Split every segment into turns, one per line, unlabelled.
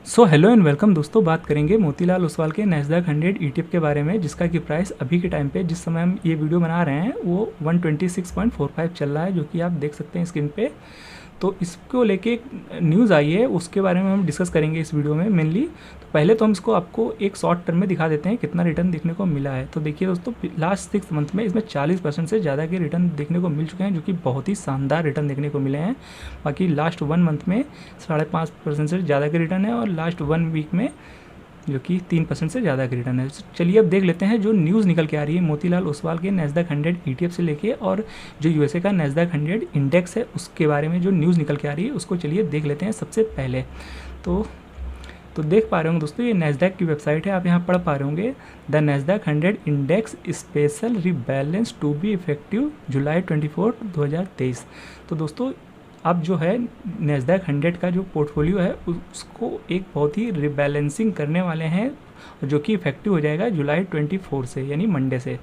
So hello and welcome दोस्तों, बात करेंगे मोतीलाल ओसवाल के नैस्डैक 100 ETF के बारे में, जिसका कि प्राइस अभी के टाइम पे जिस समय हम ये वीडियो बना रहे हैं वो 126.45 चल रहा है, जो कि आप देख सकते हैं स्क्रीन पे। तो इसको लेके एक न्यूज़ आई है, उसके बारे में हम डिस्कस करेंगे इस वीडियो में मेनली। तो पहले तो हम इसको आपको एक शॉर्ट टर्म में दिखा देते हैं कितना रिटर्न देखने को मिला है। तो देखिए दोस्तों, लास्ट 6 मंथ में इसमें 40% से ज़्यादा के रिटर्न देखने को मिल चुके हैं, जो कि बहुत ही शानदार रिटर्न देखने को मिले हैं। बाकी लास्ट 1 मंथ में 5.5% से ज़्यादा के रिटर्न है, और लास्ट 1 वीक में जो कि 3% से ज़्यादा का रिटर्न है। चलिए अब देख लेते हैं जो न्यूज़ निकल के आ रही है मोतीलाल ओसवाल के नैस्डैक 100 ETF से लेके, और जो यूएसए का नैस्डैक 100 इंडेक्स है उसके बारे में जो न्यूज़ निकल के आ रही है उसको चलिए देख लेते हैं सबसे पहले। तो देख पा रहे होंगे दोस्तों, ये नैस्डैक की वेबसाइट है, आप यहाँ पढ़ पा रहे होंगे। The Nasdaq 100 index special rebalance to be effective July 24, 2023। तो दोस्तों अब जो है नैस्डैक 100 का जो पोर्टफोलियो है उसको एक बहुत ही रिबैलेंसिंग करने वाले हैं, जो कि इफेक्टिव हो जाएगा जुलाई 24 से, यानी मंडे से।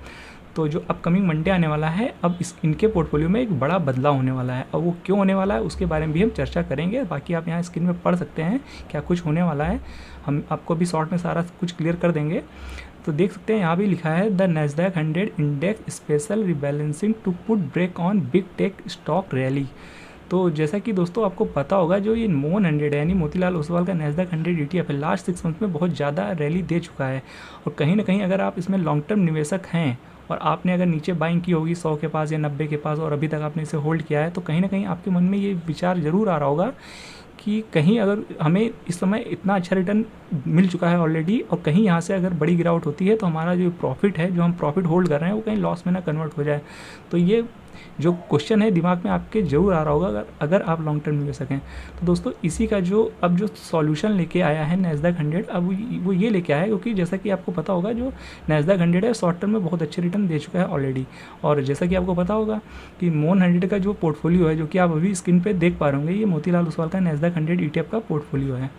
तो जो अपकमिंग मंडे आने वाला है, अब इनके पोर्टफोलियो में एक बड़ा बदलाव होने वाला है। अब वो क्यों होने वाला है उसके बारे में भी हम चर्चा करेंगे। बाकी आप यहाँ स्क्रीन में पढ़ सकते हैं क्या कुछ होने वाला है, हम आपको भी शॉर्ट में सारा कुछ क्लियर कर देंगे। तो देख सकते हैं यहाँ भी लिखा है the Nasdaq 100 index special rebalancing to put brake on big tech stock rally. तो जैसा कि दोस्तों आपको पता होगा, जो ये मोन 100 है यानी मोतीलाल ओसवाल का नैस्डैक 100 ETF है, लास्ट 6 मंथ में बहुत ज़्यादा रैली दे चुका है। और कहीं ना कहीं अगर आप इसमें लॉन्ग टर्म निवेशक हैं और आपने अगर नीचे बाइंग की होगी 100 के पास या 90 के पास, और अभी तक आपने इसे होल्ड किया है, तो कहीं ना कहीं आपके मन में ये विचार ज़रूर आ रहा होगा कि कहीं अगर हमें इस समय इतना अच्छा रिटर्न मिल चुका है ऑलरेडी, और कहीं यहाँ से अगर बड़ी गिरावट होती है तो हमारा जो प्रॉफिट है, जो हम प्रॉफिट होल्ड कर रहे हैं, वो कहीं लॉस में ना कन्वर्ट हो जाए। तो ये जो क्वेश्चन है दिमाग में आपके ज़रूर आ रहा होगा अगर आप लॉन्ग टर्म निवेशक हैं। तो दोस्तों इसी का जो अब जो सॉल्यूशन लेके आया है नैस्डैक 100, अब वो ये लेके आया है, क्योंकि जैसा कि आपको पता होगा जो नैस्डैक 100 है शॉर्ट टर्म में बहुत अच्छे रिटर्न दे चुका है ऑलरेडी। और जैसा कि आपको पता होगा कि मोन 100 का जो पोर्टफोलियो है, जो कि आप अभी स्क्रीन पर देख पा रहे होंगे, ये मोतीलाल ओसवाल का नैस्डैक 100 ETF का पोर्टफोलियो है।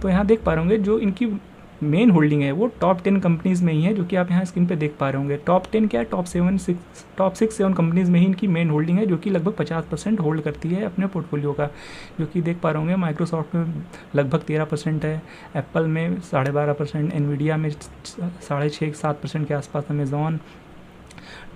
तो यहाँ देख पा रहे होंगे जो इनकी मेन होल्डिंग है वो टॉप 10 कंपनीज़ में ही है, जो कि आप यहाँ स्क्रीन पे देख पा रहे होंगे। टॉप 10 क्या है, टॉप 6-7 कंपनीज़ में ही इनकी मेन होल्डिंग है, जो कि लगभग 50% होल्ड करती है अपने पोर्टफोलियो का। जो कि देख पा रहे होंगे माइक्रोसॉफ्ट में लगभग 13% है, एप्पल में 12.5%, एनवीडिया में 6.5-7% के आसपास, अमेज़ॉन,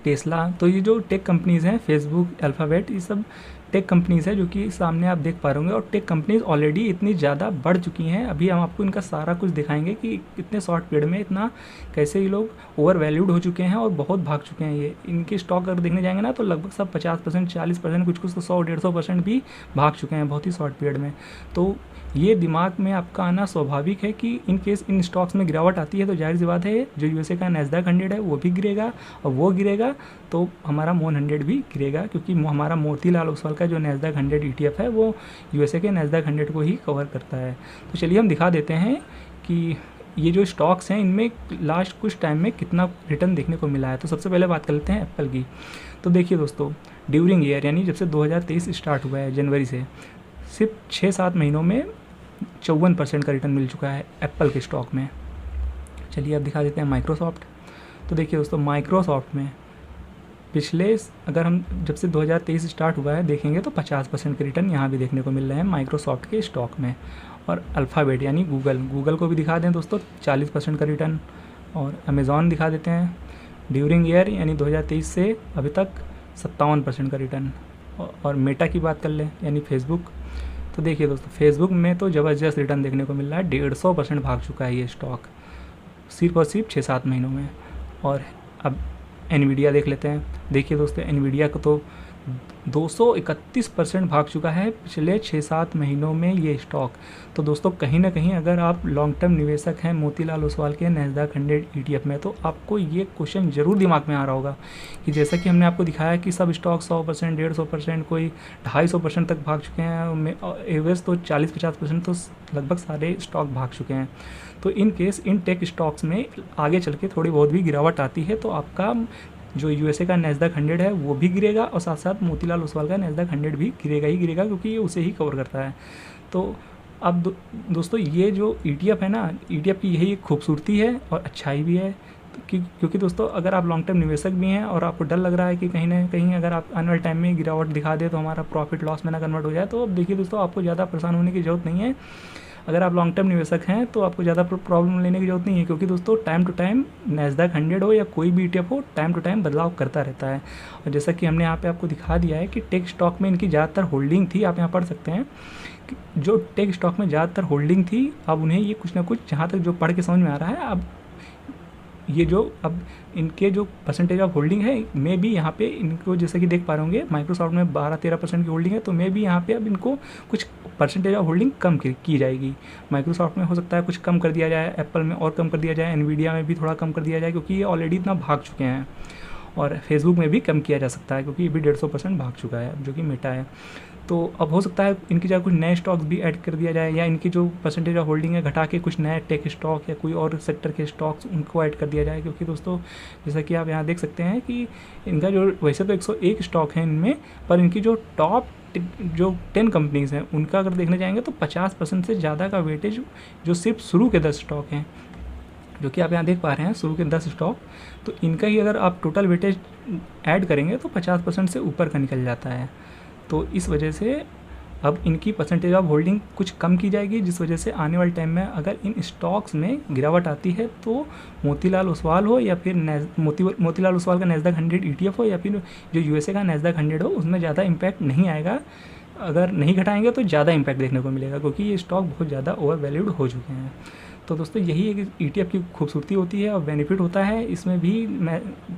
टेस्ला। तो ये जो टेक कंपनीज़ हैं, फेसबुक, अल्फ़ाबेट, ये सब टेक कंपनीज़ है जो कि सामने आप देख पा रहे होंगे। और टेक कंपनीज़ ऑलरेडी इतनी ज़्यादा बढ़ चुकी हैं, अभी हम आपको इनका सारा कुछ दिखाएंगे कि इतने शॉर्ट पीरियड में इतना कैसे ये लोग ओवर वैल्यूड हो चुके हैं और बहुत भाग चुके हैं। ये इनके स्टॉक अगर देखने जाएंगे ना, तो लगभग सब 50%, 40%, कुछ कुछ तो 100-150% भी भाग चुके हैं बहुत ही शॉर्ट पीरियड में। तो ये दिमाग में आपका आना स्वाभाविक है कि इन केस इन स्टॉक्स में गिरावट आती है तो जाहिर सी बात है जो यूएसए का नैस्डैक 100 है वो भी गिरेगा, और वो गिरेगा तो हमारा मोन 100 भी गिरेगा, क्योंकि हमारा मोतीलाल ओसवाल का जो नैस्डैक 100 ETF है वो यूएसए के नैस्डैक 100 को ही कवर करता है। तो चलिए हम दिखा देते हैं कि ये जो स्टॉक्स हैं इनमें लास्ट कुछ टाइम में कितना रिटर्न देखने को मिला है। तो सबसे पहले बात कर लेते हैं एप्पल की। तो देखिए दोस्तों, ड्यूरिंग ईयर यानी जब से 2023 स्टार्ट हुआ है जनवरी से, सिर्फ 6-7 महीनों में 54% का रिटर्न मिल चुका है एप्पल के स्टॉक में। चलिए अब दिखा देते हैं माइक्रोसॉफ्ट। तो देखिए दोस्तों, माइक्रोसॉफ्ट में पिछले, अगर हम जब से 2023 स्टार्ट हुआ है देखेंगे, तो 50% के रिटर्न यहाँ भी देखने को मिल रहे हैं माइक्रोसॉफ्ट के स्टॉक में। और अल्फ़ाबेट यानी गूगल को भी दिखा दें दोस्तों, 40% का रिटर्न। और अमेज़ॉन दिखा देते हैं, ड्यूरिंग ईयर यानी 2023 से अभी तक 57% का रिटर्न। और मेटा की बात कर लें यानी फेसबुक, तो देखिए दोस्तों, फेसबुक में तो ज़बरदस्त रिटर्न देखने को मिल रहा है, 150% भाग चुका है ये स्टॉक सिर्फ और सिर्फ 6-7 महीनों में। और अब एनवीडिया देख लेते हैं। देखिए दोस्तों, एनवीडिया को तो 231% भाग चुका है पिछले 6-7 महीनों में ये स्टॉक। तो दोस्तों कहीं ना कहीं अगर आप लॉन्ग टर्म निवेशक हैं मोतीलाल ओसवाल के नैस्डैक 100 ETF में, तो आपको ये क्वेश्चन ज़रूर दिमाग में आ रहा होगा कि जैसा कि हमने आपको दिखाया कि सब स्टॉक 100%, 150%, कोई 250% तक भाग चुके हैं, एवरेज तो 40-50% तो लगभग सारे स्टॉक भाग चुके हैं। तो in case in tech stocks में आगे चल के थोड़ी बहुत भी गिरावट आती है, तो आपका जो यूएसए का नैस्डैक 100 है वो भी गिरेगा, और साथ साथ मोतीलाल ओसवाल का नैस्डैक 100 भी गिरेगा ही गिरेगा, क्योंकि ये उसे ही कवर करता है। तो अब दोस्तों ये जो ETF है ना, ETF की यही एक खूबसूरती है और अच्छाई भी है। क्योंकि दोस्तों अगर आप लॉन्ग टर्म निवेशक भी हैं और आपको डर लग रहा है कि कहीं ना कहीं अगर आप आने वाले टाइम में गिरावट दिखा दे तो हमारा प्रॉफिट लॉस में ना कन्वर्ट हो जाए, तो अब देखिए दोस्तों, आपको ज़्यादा परेशान होने की ज़रूरत नहीं है। अगर आप लॉन्ग टर्म निवेशक हैं तो आपको ज़्यादा प्रॉब्लम लेने की जरूरत नहीं है, क्योंकि दोस्तों टाइम टू टाइम नैस्डैक 100 हो या कोई भी ETF हो, टाइम टू टाइम बदलाव करता रहता है। और जैसा कि हमने यहाँ पे आपको दिखा दिया है कि टेक स्टॉक में इनकी ज़्यादातर होल्डिंग थी, आप यहाँ पढ़ सकते हैं कि जो टेक स्टॉक में ज़्यादातर होल्डिंग थी, अब उन्हें ये कुछ ना कुछ, जहाँ तक जो पढ़ के समझ में आ रहा है, अब ये जो अब इनके जो परसेंटेज ऑफ होल्डिंग है मे भी यहाँ पे इनको, जैसे कि देख पा रहे होंगे माइक्रोसॉफ्ट में 12-13% की होल्डिंग है, तो मे भी यहाँ पे अब इनको कुछ परसेंटेज ऑफ होल्डिंग कम की जाएगी। माइक्रोसॉफ्ट में हो सकता है कुछ कम कर दिया जाए, एप्पल में और कम कर दिया जाए, एनवीडिया में भी थोड़ा कम कर दिया जाए, क्योंकि ये ऑलरेडी इतना भाग चुके हैं। और फेसबुक में भी कम किया जा सकता है, क्योंकि ये भी 150% भाग चुका है, जो कि मेटा है। तो अब हो सकता है इनकी जगह कुछ नए स्टॉक्स भी ऐड कर दिया जाए, या इनकी जो परसेंटेज ऑफ होल्डिंग है घटा के कुछ नए टेक स्टॉक या कोई और सेक्टर के स्टॉक्स उनको ऐड कर दिया जाए। क्योंकि दोस्तों जैसा कि आप यहाँ देख सकते हैं कि इनका जो वैसे तो 101 स्टॉक है इनमें, पर इनकी जो टॉप जो 10 कंपनीज़ हैं उनका अगर देखने जाएंगे तो 50% से ज़्यादा का वेटेज जो सिर्फ शुरू के 10 स्टॉक हैं, जो कि आप यहाँ देख पा रहे हैं शुरू के 10 स्टॉक, तो इनका ही अगर आप टोटल वेटेज ऐड करेंगे तो 50% से ऊपर का निकल जाता है। तो इस वजह से अब इनकी परसेंटेज ऑफ होल्डिंग कुछ कम की जाएगी, जिस वजह से आने वाले टाइम में अगर इन स्टॉक्स में गिरावट आती है तो मोतीलाल ओसवाल हो या फिर मोतीलाल ओसवाल का नैस्डैक 100 ETF हो या फिर जो यूएसए का नैस्डैक 100 हो, उसमें ज़्यादा इम्पैक्ट नहीं आएगा। अगर नहीं घटाएंगे तो ज़्यादा इम्पैक्ट देखने को मिलेगा, क्योंकि ये स्टॉक बहुत ज़्यादा ओवर वैल्यूड हो चुके हैं। तो दोस्तों यही एक ETF की खूबसूरती होती है और बेनिफिट होता है, इसमें भी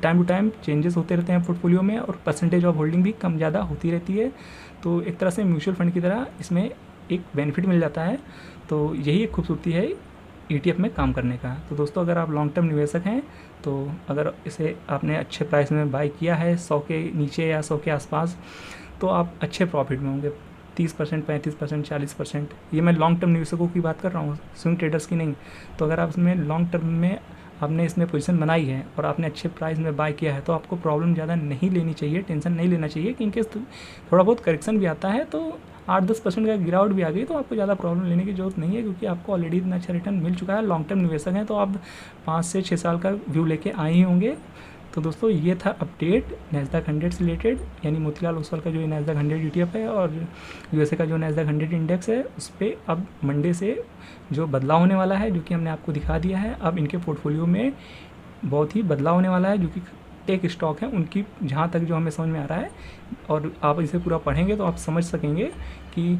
टाइम टू टाइम चेंजेस होते रहते हैं पोर्टफोलियो में, और परसेंटेज ऑफ होल्डिंग भी कम ज़्यादा होती रहती है। तो एक तरह से म्यूचुअल फंड की तरह इसमें एक बेनिफिट मिल जाता है। तो यही एक खूबसूरती है ETF में काम करने का। तो दोस्तों अगर आप लॉन्ग टर्म निवेशक हैं, तो अगर इसे आपने अच्छे प्राइस में बाई किया है 100 के नीचे या 100 के आसपास, तो आप अच्छे प्रॉफिट में होंगे, 30%, 35%, 40%। ये मैं लॉन्ग टर्म निवेशकों की बात कर रहा हूँ, स्विंग ट्रेडर्स की नहीं। तो अगर आप इसमें लॉन्ग टर्म में आपने इसमें पोजीशन बनाई है और आपने अच्छे प्राइस में बाय किया है, तो आपको प्रॉब्लम ज़्यादा नहीं लेनी चाहिए, टेंशन नहीं लेना चाहिए कि इनकेस थोड़ा बहुत करेक्शन भी आता है तो 8-10% का गिरावट भी आ गई तो आपको ज़्यादा प्रॉब्लम लेने की जरूरत नहीं है, क्योंकि आपको ऑलरेडी इतना अच्छा रिटर्न मिल चुका है। लॉन्ग टर्म निवेशक हैं तो आप 5 से 6 साल का व्यू लेके आए ही होंगे। तो दोस्तों ये था अपडेट नैस्डैक 100 से रिलेटेड, यानी मोतीलाल ओसवाल का जो नैस्डैक 100 ETF है और यूएसए का जो नैस्डैक 100 इंडेक्स है, उस पर अब मंडे से जो बदलाव होने वाला है, जो कि हमने आपको दिखा दिया है। अब इनके पोर्टफोलियो में बहुत ही बदलाव होने वाला है, जो कि टेक स्टॉक हैं उनकी, जहाँ तक जो हमें समझ में आ रहा है, और आप इसे पूरा पढ़ेंगे तो आप समझ सकेंगे कि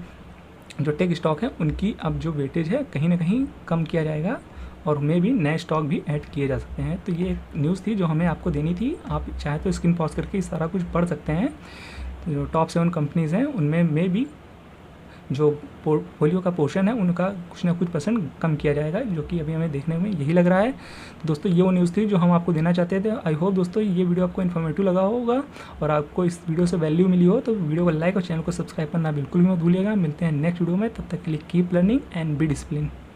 जो टेक स्टॉक है उनकी अब जो वेटेज है कहीं ना कहीं कम किया जाएगा, और उनमें भी नए स्टॉक भी ऐड किए जा सकते हैं। तो ये एक न्यूज़ थी जो हमें आपको देनी थी। आप चाहे तो स्क्रीन पॉज करके सारा कुछ पढ़ सकते हैं। तो जो टॉप 7 कंपनीज़ हैं उनमें भी जो पोर्टफोलियो का पोर्शन है उनका कुछ ना कुछ % कम किया जाएगा, जो कि अभी हमें देखने में यही लग रहा है। तो दोस्तों ये वो न्यूज़ थी जो हम आपको देना चाहते थे। आई होप दोस्तों ये वीडियो आपको इन्फॉर्मेटिव लगा होगा और आपको इस वीडियो से वैल्यू मिली हो, तो वीडियो को लाइक और चैनल को सब्सक्राइब करना बिल्कुल भी मत भूलिएगा। मिलते हैं नेक्स्ट वीडियो में, तब तक के लिए keep learning and be discipline.